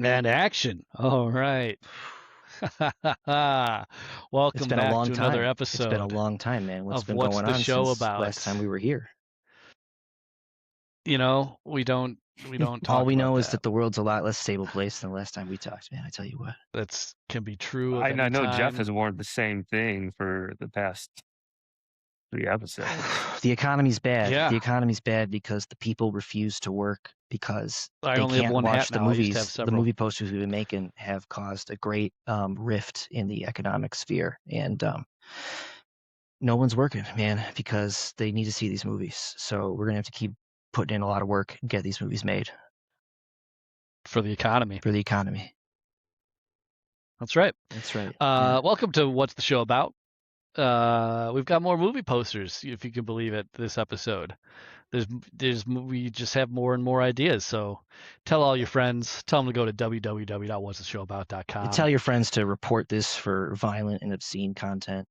And action. All right. It's Welcome been a back long to another time. It's been a episode long time, man. What's of been What's going the on Show since last About? time we were here? We don't All talk we about know is that. that the world's a lot less stable place than the last time we talked, man. I tell you what. That's can be true of I any know Jeff time. has worn the same thing for the past 3 episodes. The economy's bad. Yeah. The economy's bad because the people refuse to work because I they only have can't one watch hat the now. I used to have movies. The several. movie posters we've been making have caused a great rift in the economic sphere, and no one's working, man, because they need to see these movies. So we're gonna have to keep putting in a lot of work and get these movies made For the economy. for the economy. That's right. That's right. Yeah. Welcome to What's the Show About? We've got more movie posters, if you can believe it, this episode. We just have more and more ideas. So tell all your friends, tell them to go to www.whatstheshowabout.com. Tell your friends to report this for violent and obscene content,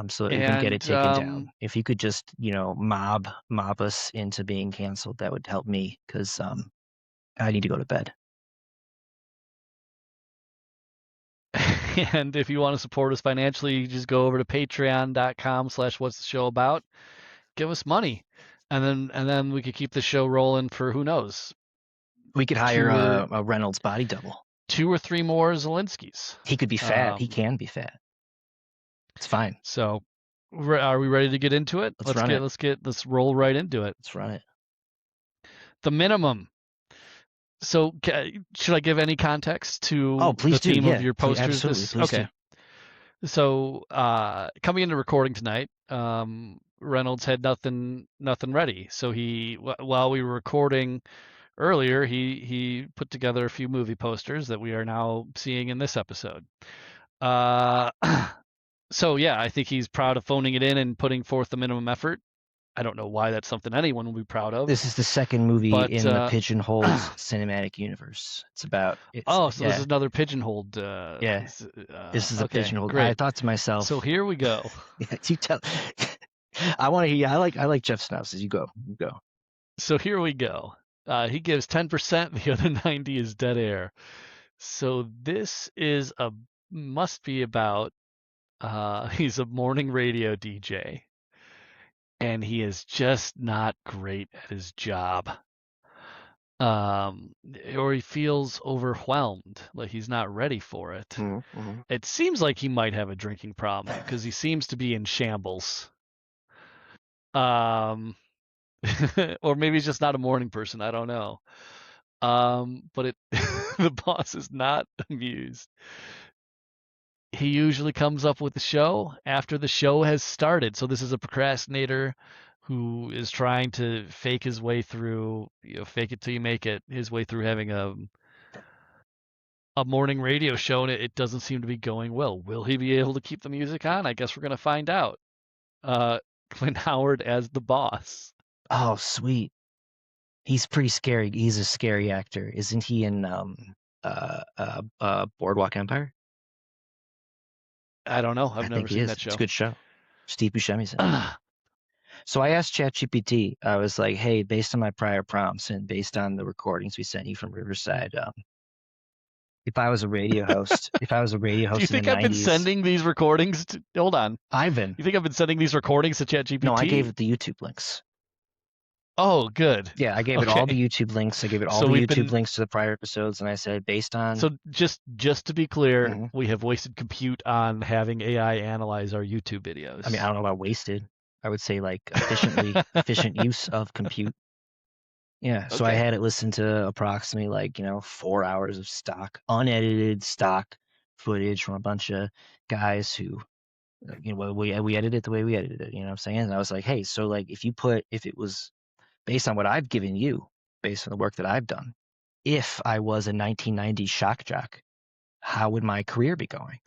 so that we can get it And taken down. If you could just, mob us into being canceled, that would help me because I need to go to bed. and if you want to support us financially, you just go over to patreon.com/whatstheshowabout. Give us money. And then we could keep the show rolling for who knows. We could hire Two or- a Reynolds body double. 2 or 3 more Zelenskys. He could be fat. He can be fat. It's fine. So are we ready to get into it? Let's roll right into it. Let's run it. The minimum. So should I give any context to please the theme do. of your posters? Absolutely. Please do. So coming into recording tonight, Reynolds had nothing ready. So while we were recording earlier, he put together a few movie posters that we are now seeing in this episode. So yeah, I think he's proud of phoning it in and putting forth the minimum effort. I don't know why that's something anyone would be proud of. This is the second movie in the Pigeonholed cinematic universe. This is another Pigeonholed. This is a Pigeonholed. Great. I thought to myself. So here we go. You tell. I want to hear. I like Jeff synopsis. You go. So here we go. He gives 10%. The other 90 is dead air. So this is must be about. He's a morning radio DJ. And he is just not great at his job. Or he feels overwhelmed, like he's not ready for it. Mm-hmm. It seems like he might have a drinking problem because he seems to be in shambles. Or maybe he's just not a morning person. I don't know. But the boss is not amused. He usually comes up with the show after the show has started. So this is a procrastinator who is trying to fake his way through, fake it till you make it, his way through having a morning radio show, and it doesn't seem to be going well. Will he be able to keep the music on? I guess we're going to find out. Clint Howard as the boss. Oh, sweet. He's pretty scary. He's a scary actor. Isn't he in Boardwalk Empire? I don't know. I've never seen that show. It's a good show. Steve Buscemi's in it. So I asked ChatGPT, I was like, hey, based on my prior prompts and based on the recordings we sent you from Riverside, if I was a radio host, Do you think I've been sending these recordings to, hold on. Ivan. You think I've been sending these recordings to ChatGPT? No, I gave it the YouTube links. Oh, good. Yeah, I gave it all the YouTube links. I gave it all the YouTube links to the prior episodes, and I said, based on... So just to be clear, we have wasted compute on having AI analyze our YouTube videos. I mean, I don't know about wasted. I would say like efficient use of compute. Yeah, so I had it listen to approximately 4 hours of unedited stock footage from a bunch of guys who, we edited it the way we edited it. You know what I'm saying? And I was like, hey, so if it was based on what I've given you, based on the work that I've done, if I was a 1990s shock jock, how would my career be going?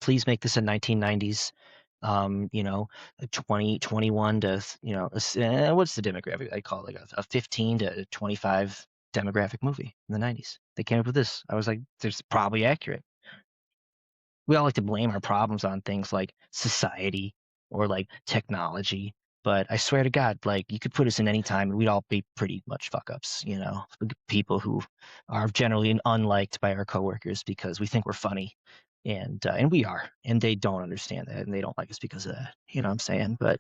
Please make this a 1990s, 21 to, what's the demographic? I call it a 15 to 25 demographic movie in the 90s. They came up with this. I was like, it's probably accurate. We all like to blame our problems on things like society or like technology But I swear to God, like you could put us in any time and we'd all be pretty much fuck ups, people who are generally unliked by our coworkers because we think we're funny, and we are, and they don't understand that, and they don't like us because of that. You know what I'm saying? But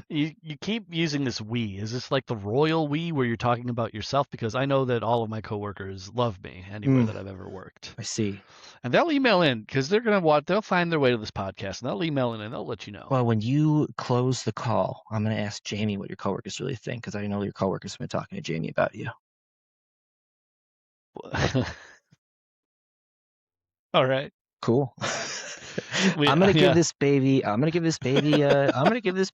You keep using this we. Is this like the royal we where you're talking about yourself? Because I know that all of my coworkers love me anywhere that I've ever worked. I see. And they'll email in because they'll find their way to this podcast and they'll email in and they'll let you know. Well, when you close the call, I'm going to ask Jamie what your coworkers really think, because I know your coworkers have been talking to Jamie about you. All right. Cool. I'm gonna give this baby. I'm gonna give this baby. You know, I'm gonna give him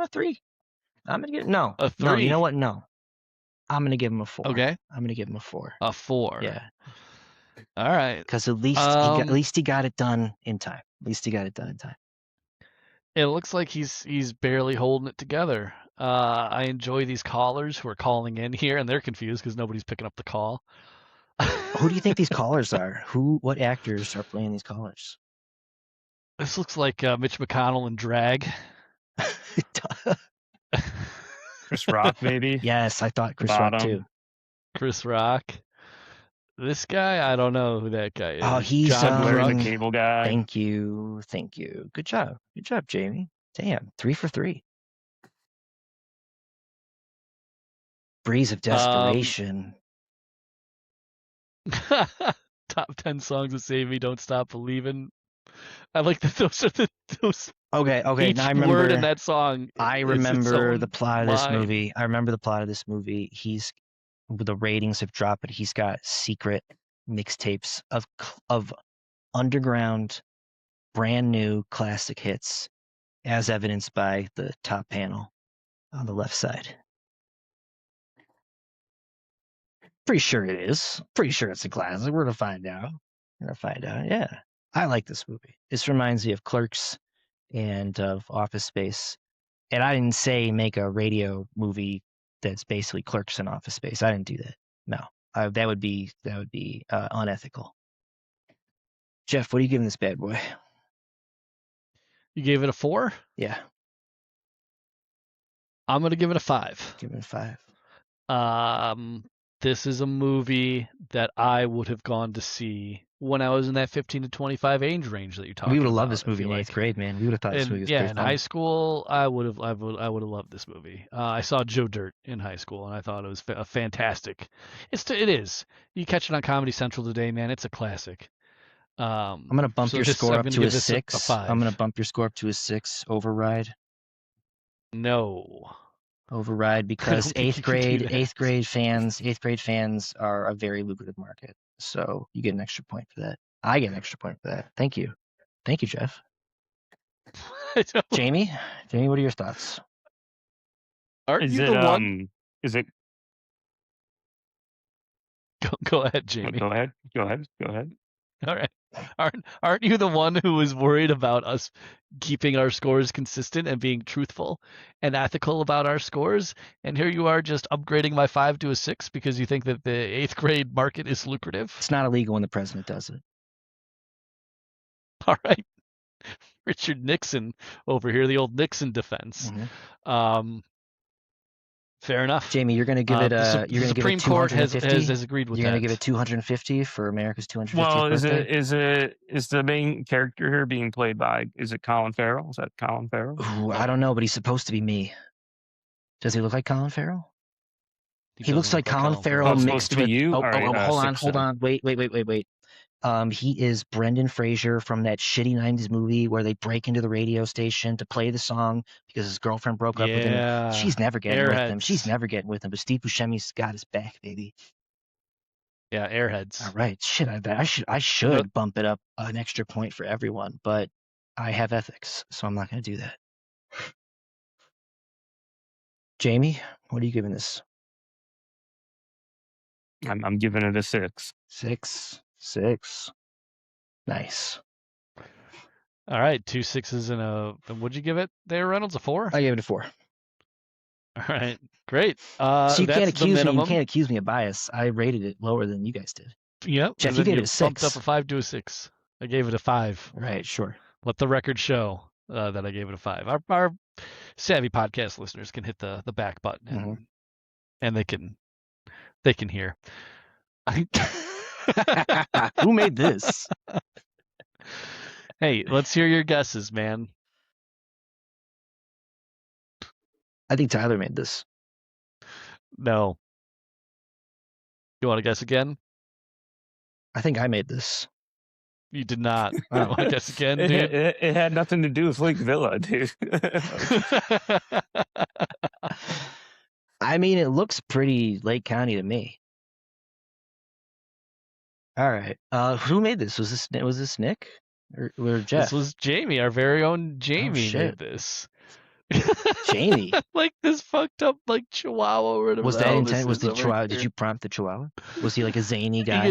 a 3. I'm gonna give a 3. No, you know what? No, I'm gonna give him a 4. Okay. I'm gonna give him a 4. A 4. Yeah. All right. Because at least he got it done in time. It looks like he's barely holding it together. I enjoy these callers who are calling in here and they're confused because nobody's picking up the call. Who do you think these callers are? What actors are playing these callers? This looks like Mitch McConnell in drag. Chris Rock, maybe. Yes, I thought Chris Rock too. Chris Rock. This guy, I don't know who that guy is. Oh, he's John Blair, the cable guy. Thank you. Good job, Jamie. Damn, 3 for 3. Breeze of Desperation. Top 10 songs that save me. Don't Stop Believing. I like that those are those. Okay. Each now I remember word in that song. I remember the plot of this movie. The ratings have dropped, but he's got secret mixtapes of underground, brand new classic hits, as evidenced by the top panel on the left side. Pretty sure it is. Pretty sure it's a classic. We're gonna find out. Yeah, I like this movie. This reminds me of Clerks and of Office Space. And I didn't say make a radio movie that's basically Clerks and Office Space. I didn't do that. No, that would be unethical. Jeff, what are you giving this bad boy? You gave it a 4? Yeah. I'm gonna give it a 5. Give it a 5. This is a movie that I would have gone to see when I was in that 15 to 25 age range that you're talking about. We would have loved this movie in 8th grade, man. We would have thought this movie was pretty in fun. High school, I would have loved this movie. I saw Joe Dirt in high school, and I thought it was a fantastic. It is. You catch it on Comedy Central today, man. It's a classic. I'm gonna bump your score up to a 6. I'm gonna bump your score up to a 6. Override. No. Override, because 8th grade fans are a very lucrative market. So you get an extra point for that. I get an extra point for that. Thank you, Jeff. Jamie, what are your thoughts? Is it? Go ahead, Jamie. Go ahead. All right. Aren't you the one who was worried about us keeping our scores consistent and being truthful and ethical about our scores? And here you are just upgrading my 5 to a 6 because you think that the 8th grade market is lucrative? It's not illegal when the president does it. All right. Richard Nixon over here, the old Nixon defense. Mm-hmm. Fair enough. Jamie, you're going to give it a. The Supreme Court has agreed with that. You're going to give it 250 for America's 250th Well, birthday? is the main character here being played by? Is it Colin Farrell? Is that Colin Farrell? Ooh, I don't know, but he's supposed to be me. Does he look like Colin Farrell? He looks like Colin Farrell mixed with you. Hold on. Wait. He is Brendan Fraser from that shitty 90s movie where they break into the radio station to play the song because his girlfriend broke up with him. She's never getting with him. But Steve Buscemi's got his back, baby. Yeah, Airheads. All right. Shit, I should bump it up an extra point for everyone, but I have ethics, so I'm not going to do that. Jamie, what are you giving this? I'm giving it a 6. 6. Nice. All right, 2 6s and a. What'd you give it there, Reynolds? A 4? I gave it a 4. All right, great. So you can't accuse me of bias. I rated it lower than you guys did. Yep. Jeff, you gave it a 6. Bumped up a 5 to a 6. I gave it a 5. Right, sure. Let the record show. that I gave it a 5. Our savvy podcast listeners can hit the back button and they can hear. Who made this? Hey, let's hear your guesses, man. I think Tyler made this. No. You want to guess again? I think I made this. You did not. You want to guess again, It, dude? it had nothing to do with Lake Villa, dude. I mean, it looks pretty Lake County to me. All right. Who made this? Was this Nick or Jeff? This was Jamie, our very own Jamie shit. made this. Jamie. Like this fucked up like Chihuahua or whatever. Was the that hell intent? this Was is the over Chihuahua? here. Did you prompt the Chihuahua? Was he like a zany guy?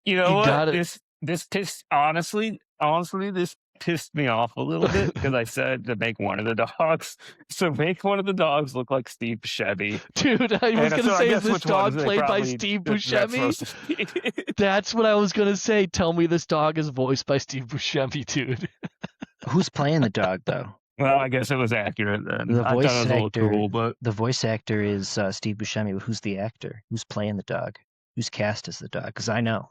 You know You what? got it. This pissed honestly, this pissed me off a little bit because I said to make one of the dogs. So make one of the dogs look like Steve Buscemi. Dude, I was And gonna so I say, guess is this which dog ones they played by probably- Steve that's Buscemi? supposed to be. That's what I was gonna say. Tell me this dog is voiced by Steve Buscemi, dude. Who's playing the dog though? Well, I guess it was accurate then. The I voice thought it was a little actor- cool, but The voice actor is Steve Buscemi. But who's the actor? Who's playing the dog? Who's cast as the dog? Because I know.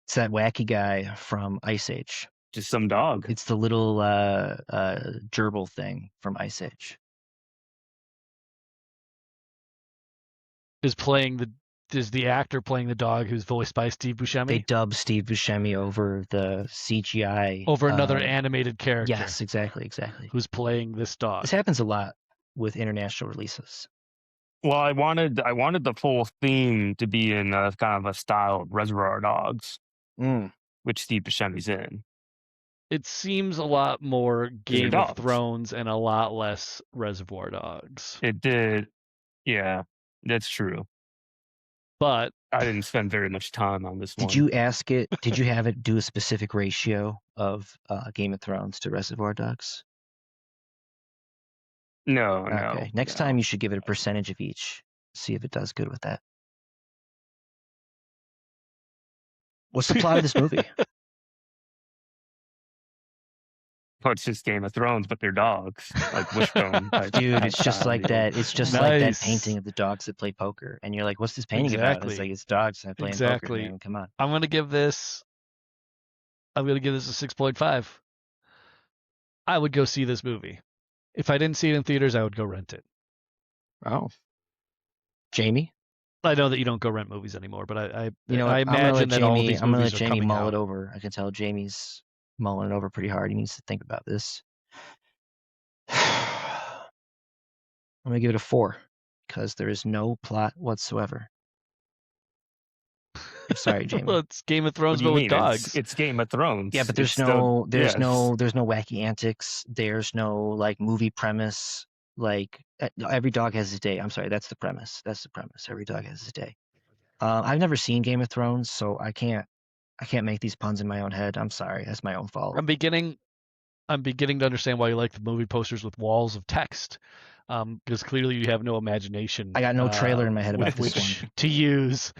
It's that wacky guy from Ice Age. just some dog. It's the little gerbil thing from Ice Age. Is the actor playing the dog who's voiced by Steve Buscemi They dub Steve Buscemi over the CGI. over another animated character? Yes, exactly. Who's playing this dog? This happens a lot with international releases. Well, I wanted the full theme to be in a kind of a style of Reservoir Dogs, which Steve Buscemi's in. It seems a lot more Game of dogs. Thrones and a lot less Reservoir Dogs. It did, yeah, that's true. But I didn't spend very much time on this one. Did you ask it? Did you have it do a specific ratio of Game of Thrones to Reservoir Dogs? No, Okay. Next time you should give it a percentage of each. See if it does good with that. What's the plot of this movie? Well, it's just Game of Thrones, but they're dogs, like Wishbone. type- Dude, type it's just style like deal. that. It's just like that Nice. painting of the dogs that play poker. And you're like, what's this painting about? Exactly. It's like, it's dogs that play Exactly. poker, man. Come on. I'm gonna give this a 6.5. I would go see this movie. If I didn't see it in theaters, I would go rent it. Oh. Jamie? I know that you don't go rent movies anymore, but I You know what? I I'm gonna imagine let that all Jamie, these I'm gonna movies let are Jamie coming mull out. it over. I can tell Jamie's mulling it over pretty hard. He needs to think about this. I'm gonna give it a 4 because there is no plot whatsoever. I'm sorry, Jamie. Well, it's Game of What Thrones, do you but with mean? dogs. It's Game of Thrones. Yeah, but there's It's no yes. wacky antics. There's no like movie premise. Like every dog has his day. I'm sorry, that's the premise. That's the premise. Every dog has his day. I've never seen Game of Thrones, so I can't make these puns in my own head. I'm sorry, that's my own fault. I'm beginning to understand why you like the movie posters with walls of text, because clearly you have no imagination. I got no trailer in my head about with this which one. to use.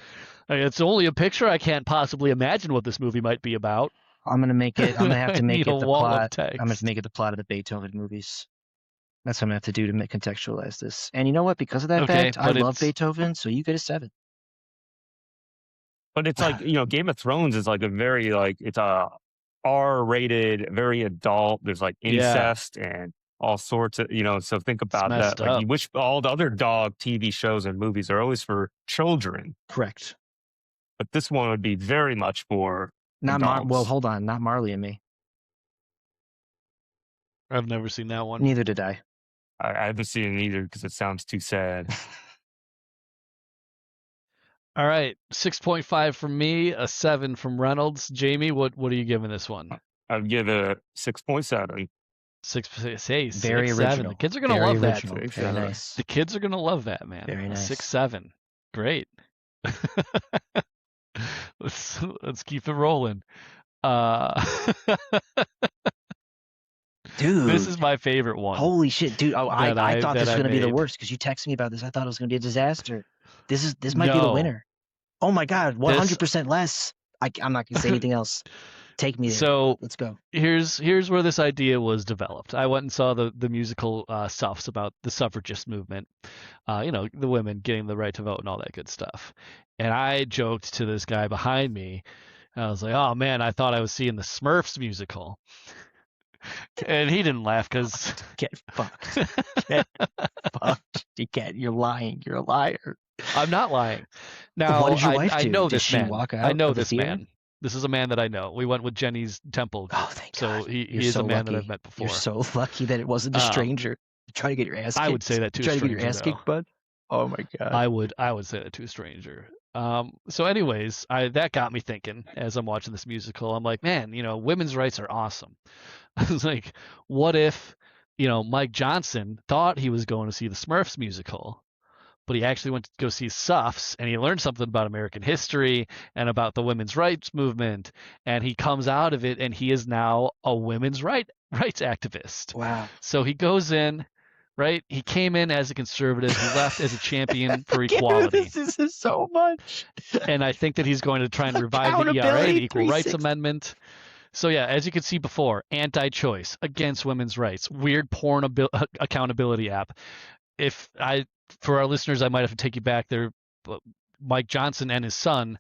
I mean, it's only a picture. I can't possibly imagine what this movie might be about. I'm gonna make it. I'm gonna have to I make need it a the wall of plot. text. I'm gonna have to make it the plot of the Beethoven movies. That's what I'm gonna have to do to contextualize this. And you know what? Because of that Okay, fact, I but love it's- Beethoven, so you get a 7. But it's like, Game of Thrones is like a very it's a R-rated, very adult. There's like Yeah. incest and all sorts of, so think about messed that. Like up. you wish all the other dog TV shows and movies are always for children, Correct. but this one would be very much for Not dogs. well, hold on, not Marley and Me. I've never seen that one. Neither did I. I haven't seen it either because it sounds too sad. All right, 6.5 from me, a 7 from Reynolds. Jamie, what are you giving this one? I'd give it a 6.7. 6, Very 7. original. The kids are gonna Very love original. that. Very 6, nice. The kids are gonna love that, man. Very nice. 6-7. Great. let's keep it rolling. Dude, This is my favorite one. holy shit, dude! Oh, I thought this was that I gonna be the made. worst because you texted me about this. I thought it was gonna be a disaster. This might be the No. winner. Oh my god, 100% less. I'm not gonna say anything else. Take me there. So Let's go. here's where this idea was developed. I went and saw the musical stuffs about the suffragist movement, the women getting the right to vote and all that good stuff. And I joked to this guy behind me. I was like, "Oh man, I thought I was seeing the Smurfs musical," and he didn't laugh because Get fucked. Get fucked. You're lying. You're a liar. I'm not lying. Now What did your wife I do? know Did this she man. walk I out know of the this theater? man. This is a man that I know. We went with Jenny's Temple group, Oh, thank so God. he You're is so a man that lucky. I've met before. You're so lucky that it wasn't a stranger. Try to get your ass kicked. I would say that to a Try to get stranger, your ass though. kicked, bud. Oh my God. I would say that to a stranger. So anyways, that got me thinking as I'm watching this musical. I'm like, man, women's rights are awesome. I was like, what if, Mike Johnson thought he was going to see the Smurfs musical, but he actually went to go see Suffs, and he learned something about American history and about the women's rights movement, and he comes out of it and he is now a women's rights activist. Wow. So he goes in, right? He came in as a conservative, he left as a champion for equality. This is so much. And I think that he's going to try and revive the ERA, Accountability the Equal Rights 360. Amendment. So yeah, as you can see before, anti-choice, against women's rights, weird porn accountability app. For our listeners, I might have to take you back there. Mike Johnson and his son,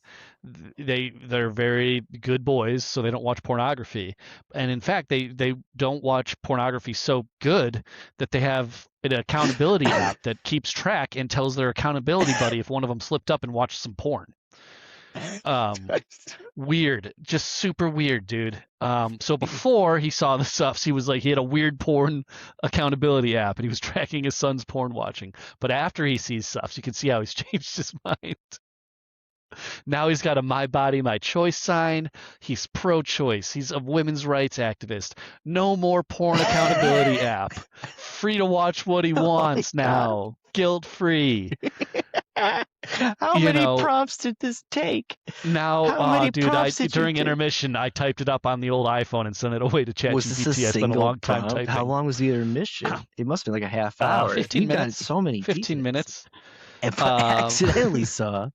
they're very good boys, so they don't watch pornography. And in fact, they don't watch pornography so good that they have an accountability app that keeps track and tells their accountability buddy if one of them slipped up and watched some porn. Weird, just super weird, dude. So before he saw the Suffs, he had a weird porn accountability app and he was tracking his son's porn watching. But after he sees Suffs, you can see how he's changed his mind. Now he's got a My Body, My Choice sign. He's pro-choice. He's a women's rights activist. No more porn accountability app. Free to watch what he wants now. Guilt-free. How many prompts did this take? Now, during intermission, I typed it up on the old iPhone and sent it away to ChatGPT. Was this a I spent a single long time prompt? typing. How long was the intermission? It must have been like a half hour. 15 minutes. Got so many 15 minutes. If I accidentally saw.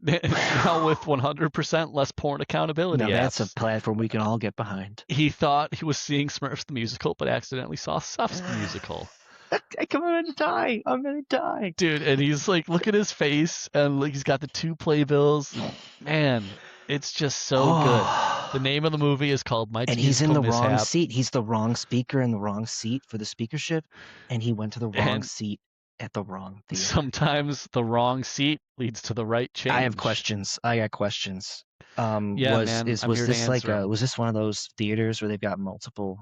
Now with 100% less porn accountability. Now that's a platform we can all get behind. He thought he was seeing Smurfs the musical, but accidentally saw Suffs the musical. I'm gonna die. I'm gonna die, dude. And he's like, look at his face, and he's got the 2 playbills. Man, it's just so good. The name of the movie is called My And he's in the wrong seat. He's the wrong speaker in the wrong seat for the speakership, and he went to the wrong seat at the wrong theater. Sometimes the wrong seat leads to the right change. I have questions. I got questions. Man, was this like was this one of those theaters where they've got multiple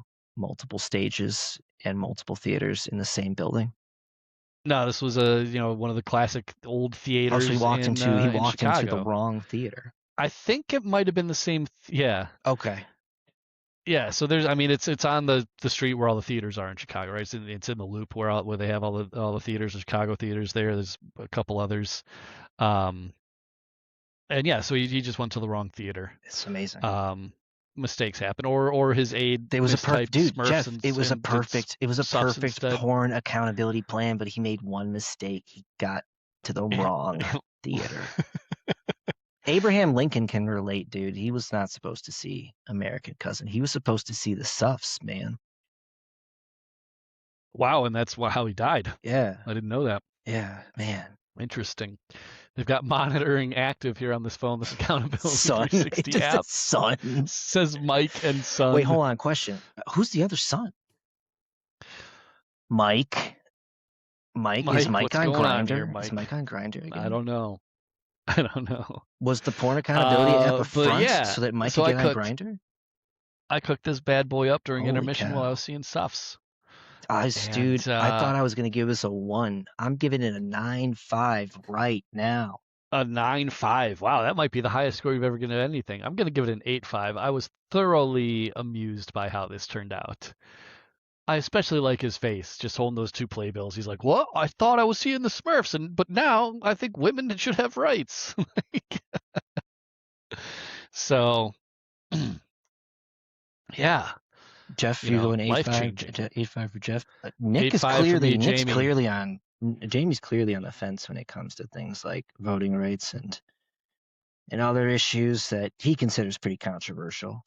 stages and multiple theaters in the same building? No, this was one of the classic old theaters. So he walked into the wrong theater. I think it might have been the same. Yeah. Okay. Yeah. So it's on the street where all the theaters are in Chicago, right? It's in the Loop where they have all the theaters, the Chicago theaters there. There's a couple others. And yeah, so he just went to the wrong theater. It's amazing. Mistakes happen, or his aide. There was a perfect dude, Smurfs Jeff. And, it was a perfect instead. porn accountability plan, but he made one mistake. He got to the wrong theater. Abraham Lincoln can relate, dude. He was not supposed to see American Cousin. He was supposed to see the Suffs, man. Wow, and that's how he died. Yeah, I didn't know that. Yeah, man. Interesting. They've got monitoring active here on this phone. This accountability Son. 360 app. Son. It says Mike and son. Wait, hold on. Question. Who's the other son? Mike. Is Mike on Grindr? Is Mike on Grindr again? I don't know. Was the porn accountability app a front so that Mike could get on Grindr? I cooked this bad boy up during intermission while I was seeing Suffs. Dude, I thought I was going to give this a 1. I'm giving it a 9.5 right now. A 9.5. Wow, that might be the highest score you've ever given anything. I'm going to give it an 8.5. I was thoroughly amused by how this turned out. I especially like his face, just holding those 2 playbills. He's like, "What? I thought I was seeing the Smurfs, but now I think women should have rights." So, yeah. Jeff, you go an 8.5. 8.5 for Jeff. Nick is clearly on. Jamie's clearly on the fence when it comes to things like voting rights and and other issues that he considers pretty controversial.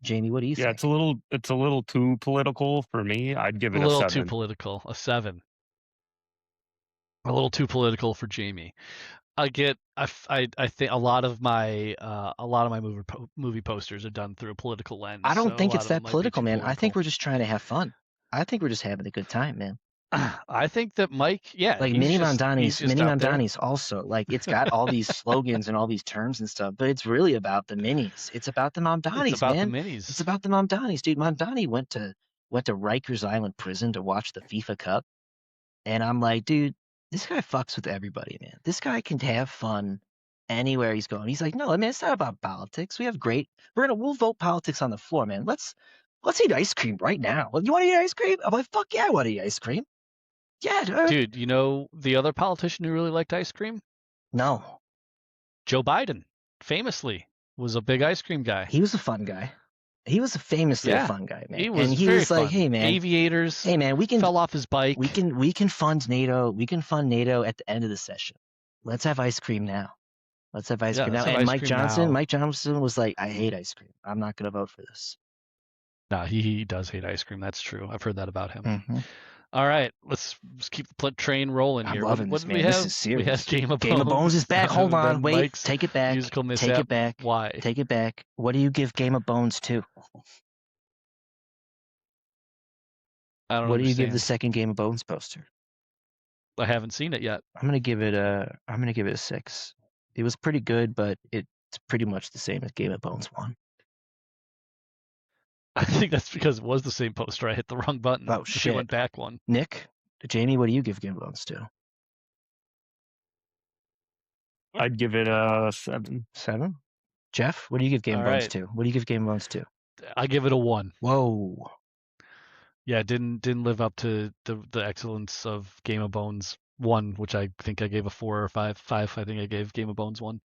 Jamie, what do you Yeah, think? it's a little too political for me. I'd give A it a little too 7. political. A 7. A little too political for Jamie. I think a lot of my movie posters are done through a political lens. I don't so think a lot it's of them that might be political, too man. I think political. we're just trying to have fun. I think we're just having a good time, man. I think that Mike, yeah, Like he's Mini just out there. Mondani's also like it's got all these slogans and all these terms and stuff, but it's really about the minis. It's about the It's Mamdanis, about man. the minis. It's about the Mamdanis, dude. Mamdani went to Rikers Island prison to watch the FIFA Cup, and I'm like, dude, this guy fucks with everybody, man. This guy can have fun anywhere he's going. He's like, no, man, it's not about politics. We'll vote politics on the floor, man. Let's eat ice cream right now. You want to eat ice cream? I'm like, fuck yeah, I want to eat ice cream. Yeah, dude. Dude, you know the other politician who really liked ice cream? No. Joe Biden, famously, was a big ice cream guy. He was a fun guy. He was famously a fun guy, man. He was and he very was like, fun. hey man, Aviators. Hey man, we can fell off his bike. We can fund NATO. We can fund NATO at the end of the session. Let's have ice cream now. Let's have ice cream now. And Mike Johnson was like, I hate ice cream. I'm not gonna vote for this. No, he does hate ice cream. That's true. I've heard that about him. Mm-hmm. All right, let's keep the train rolling here. I'm loving what this, did man. we have? This is serious. We had Game of Game of Bones is back. Hold on, wait. Mike's take it back. Musical mishap. Take it back. Why? Take it back. What do you give Game of Bones to? I don't What do you give understand. the second Game of Bones poster? I haven't seen it yet. I'm gonna give it a 6. It was pretty good, but it's pretty much the same as Game of Bones 1. I think that's because it was the same poster. I hit the wrong button. Oh, If shit. you went back one. Nick, Jamie, what do you give Game of Bones to? I'd give it a 7. 7? Jeff, what do you give Game of Bones to? What do you give Game of Bones to? I give it a 1. Whoa. Yeah, didn't live up to the excellence of Game of Bones 1, which I think I gave a 4 or 5. 5, I think I gave Game of Bones 1.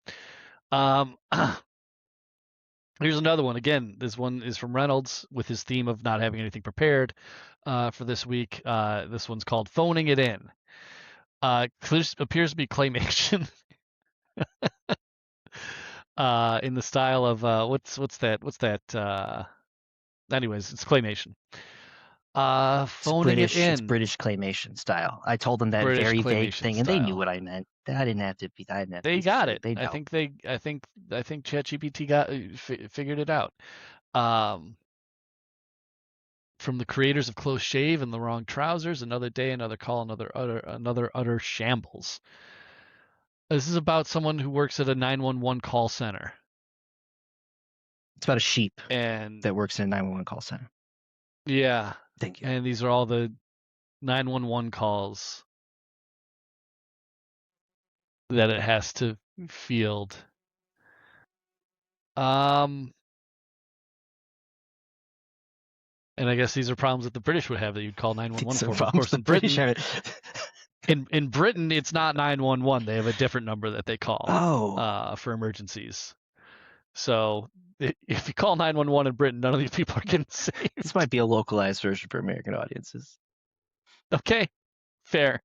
Here's another one. Again, this one is from Reynolds with his theme of not having anything prepared for this week. This one's called Phoning It In. This appears to be claymation. In the style of what's that? Anyways, it's claymation. Phoning it in. It's British claymation style. I told them that British very vague claymation thing, and they knew style. what I meant. I didn't have to be. They got it. They I know. think ChatGPT figured it out. From the creators of Close Shave and The Wrong Trousers, Another Day, Another Call, another utter shambles. This is about someone who works at a 911 call center. It's about a sheep and that works in a 911 call center. Yeah. Thank you. And these are all the 911 calls that it has to field. And I guess these are problems that the British would have that you'd call 911 for. Of course, in Britain, in Britain, it's not 911. They have a different number that they call for emergencies. So if you call 911 in Britain, none of these people are getting saved. This might be a localized version for American audiences. Okay, fair.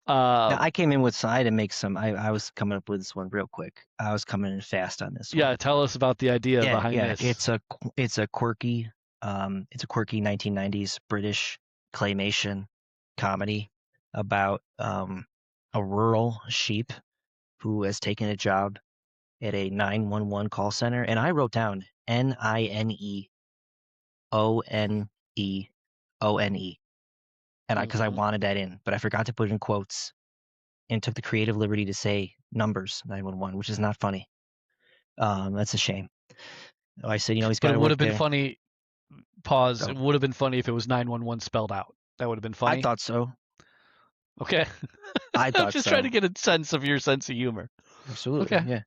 Now, I came in with side and make some. I was coming up with this one real quick. I was coming in fast on this. Yeah, tell us about the idea behind this. It's a quirky 1990s British claymation comedy about a rural sheep who has taken a job at a 911 call center, and I wrote down NINEONEONE, and because I wanted that in, but I forgot to put it in quotes, and took the creative liberty to say numbers 911, which is not funny. That's a shame. I said, he's got to. It would have been funny. Pause. It would have been funny if it was 911 spelled out. That would have been funny. I thought so. Okay. I thought I'm just trying to get a sense of your sense of humor. Absolutely. Okay.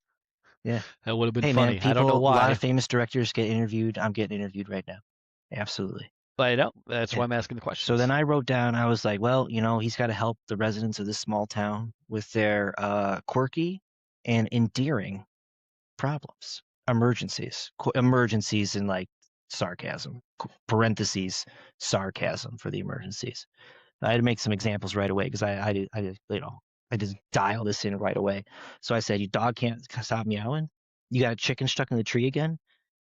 Yeah. That would have been funny. Man, I don't know why. A lot of famous directors get interviewed. I'm getting interviewed right now. Absolutely. I know. That's why I'm asking the question. So then I wrote down, I was like, well, he's got to help the residents of this small town with their quirky and endearing problems, emergencies in like sarcasm, parentheses, sarcasm for the emergencies. I had to make some examples right away because I I just dial this in right away. So I said, "Your dog can't stop meowing. You got a chicken stuck in the tree again."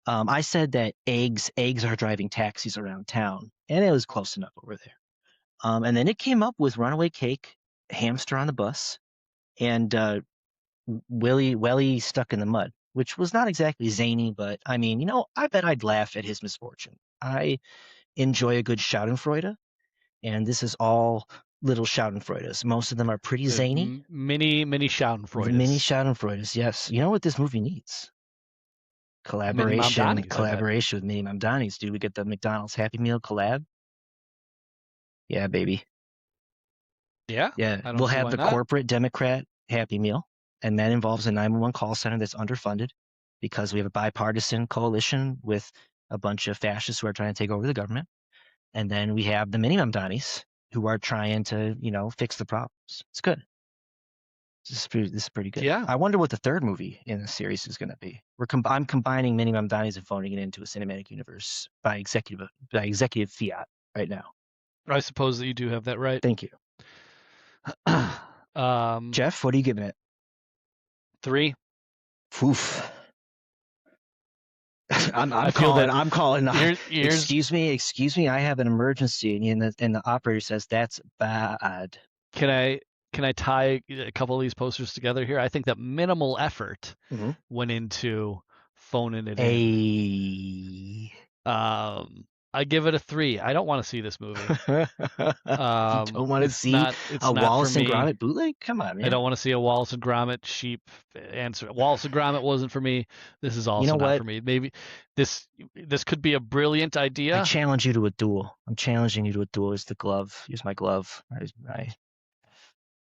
I said that eggs are driving taxis around town, and it was close enough over there. And then it came up with runaway cake, hamster on the bus, and Willie stuck in the mud, which was not exactly zany, but I mean, I bet I'd laugh at his misfortune. I enjoy a good Schadenfreude, and this is all little Schadenfreudes. Most of them are pretty zany. Mini Mini Schadenfreude. Schadenfreudes, yes. You know what this movie needs? Collaboration with Mini Mamdani's. Dude, we get the McDonald's Happy Meal collab. Yeah, baby. Yeah. Yeah, we'll have the corporate Democrat Happy Meal, and that involves a 911 call center that's underfunded because we have a bipartisan coalition with a bunch of fascists who are trying to take over the government. And then we have the Mini Mamdanis who are trying to, fix the problems. It's good. This is pretty good. Yeah. I wonder what the third movie in the series is going to be. I'm combining Mini Mamdanis and phoning it into a cinematic universe by executive fiat right now. I suppose that you do have that right. Thank you. Jeff, what are you giving it? 3. Oof. I'm calling. Excuse me. I have an emergency, and the operator says that's bad. Can I tie a couple of these posters together here? I think that minimal effort went into phoning it in. I give it a 3. I don't want to see this movie. You don't want to see a Wallace and Gromit bootleg? Come on, man. I don't want to see a Wallace and Gromit sheep answer. Wallace and Gromit wasn't for me. This is also not for me. Maybe this could be a brilliant idea. I challenge you to a duel. I'm challenging you to a duel. Here's the glove. Here's my glove. Let's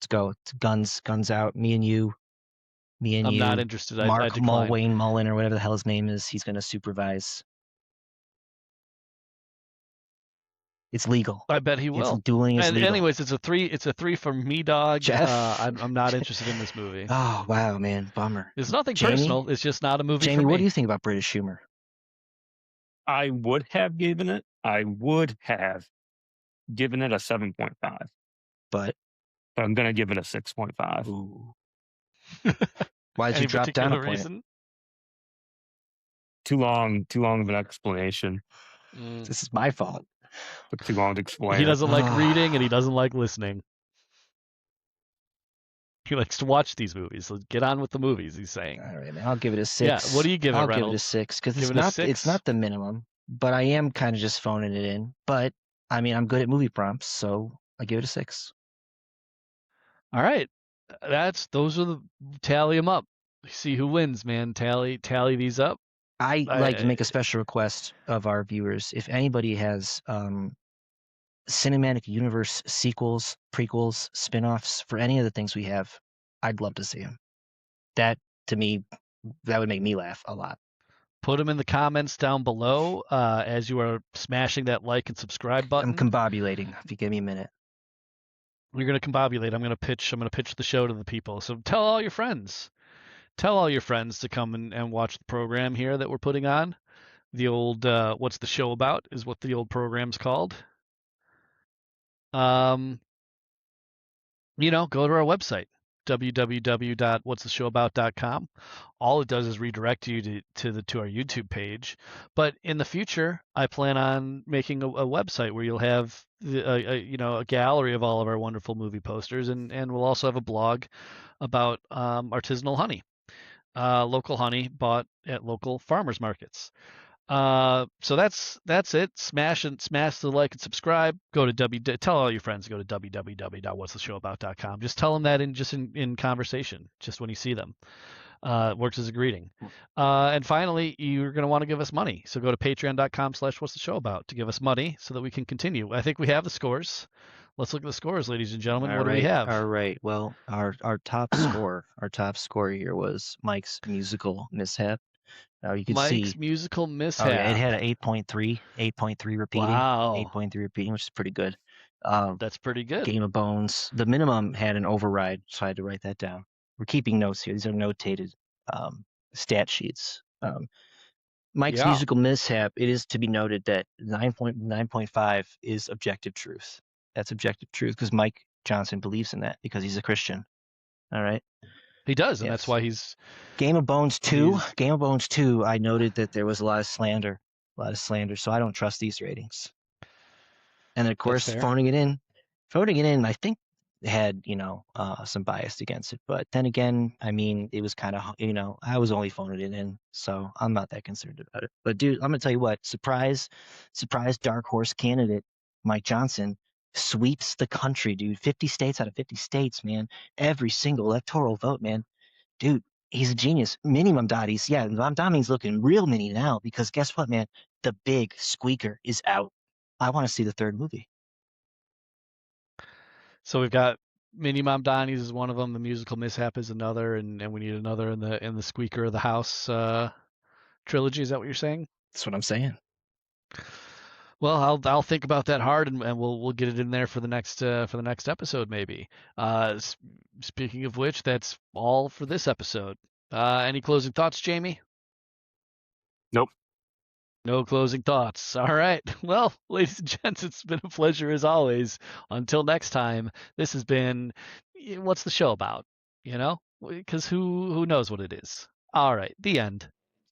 go. It's guns out. Me and you. I'm not interested. Mark Wayne Mullen or whatever the hell his name is. He's going to supervise. It's legal. I bet he will. Dueling is legal. Anyways, it's a 3. It's a 3 from me, dog. Jeff, I'm not interested in this movie. Oh wow, man, bummer. It's nothing personal. It's just not a movie. Jamie, for me. What do you think about British humor? I would have given it a 7.5. But I'm gonna give it a 6.5. Ooh. Why'd you drop down a point? Reason? Too long of an explanation. This is my fault. Took too long to explain. He doesn't like reading and he doesn't like listening. He likes to watch these movies. So get on with the movies, he's saying. All right, man. I'll give it a 6. Yeah, what do you give it, I'll Reynolds? give it a 6 because it's not the minimum, but I am kind of just phoning it in. But I mean, I'm good at movie prompts, so I give it a 6. All right, those are the tally them up. See who wins, man. Tally these up. I like to make a special request of our viewers. If anybody has cinematic universe sequels, prequels, spin-offs for any of the things we have, I'd love to see them. That, to me, that would make me laugh a lot. Put them in the comments down below as you are smashing that like and subscribe button. I'm combobulating. If you give me a minute. You're going to combobulate. I'm going to pitch the show to the people. So tell all your friends. Tell all your friends to come and watch the program here that we're putting on. The old What's the Show About is what the old program's called. Go to our website, www.whatstheshowabout.com. All it does is redirect you to our YouTube page. But in the future, I plan on making a website where you'll have a gallery of all of our wonderful movie posters, and we'll also have a blog about artisanal honey. Local honey bought at local farmers markets. So that's it. Smash the like and subscribe. Tell all your friends to go to www.whatstheshowabout.com. Just tell them that in conversation, just when you see them. It works as a greeting. And finally, you're going to want to give us money. So go to patreon.com/whatstheshowabout to give us money so that we can continue. I think we have the scores. Let's look at the scores, ladies and gentlemen. What do we have? All right. Well, our top score here was Mike's musical mishap. Now you can Mike's musical mishap. It had an 8.3 repeating. Wow. 8.3 repeating, which is pretty good. That's pretty good. Game of Bones. The minimum had an override, so I had to write that down. We're keeping notes here. These are notated stat sheets. Mike's musical mishap. It is to be noted that 9.5 is objective truth. That's objective truth because Mike Johnson believes in that because he's a Christian. All right. He does, and that's Yes. why he's Game of Bones 2. he's Game of Bones 2. I noted that there was a lot of slander. So I don't trust these ratings. And of that's course, fair. phoning it in, I think had some bias against it. But then again, I mean, it was kind of I was only phoning it in, so I'm not that concerned about it. But dude, I'm gonna tell you what, surprise dark horse candidate Mike Johnson sweeps the country, dude. 50 states out of 50 states, man. Every single electoral vote, man. Dude, he's a genius. Mini Mamdani's, yeah, Mamdani's looking real mini now because guess what, man? The big squeaker is out. I want to see the third movie. So we've got Mini Mamdani's is one of them. The musical mishap is another, and we need another in the Squeaker of the House trilogy. Is that what you're saying? That's what I'm saying. Well, I'll think about that hard, and we'll get it in there for the next episode maybe. Speaking of which, that's all for this episode. Any closing thoughts, Jamie? Nope. No closing thoughts. All right. Well, ladies and gents, it's been a pleasure as always. Until next time, this has been what's the show about? You know, because who knows what it is. All right. The end.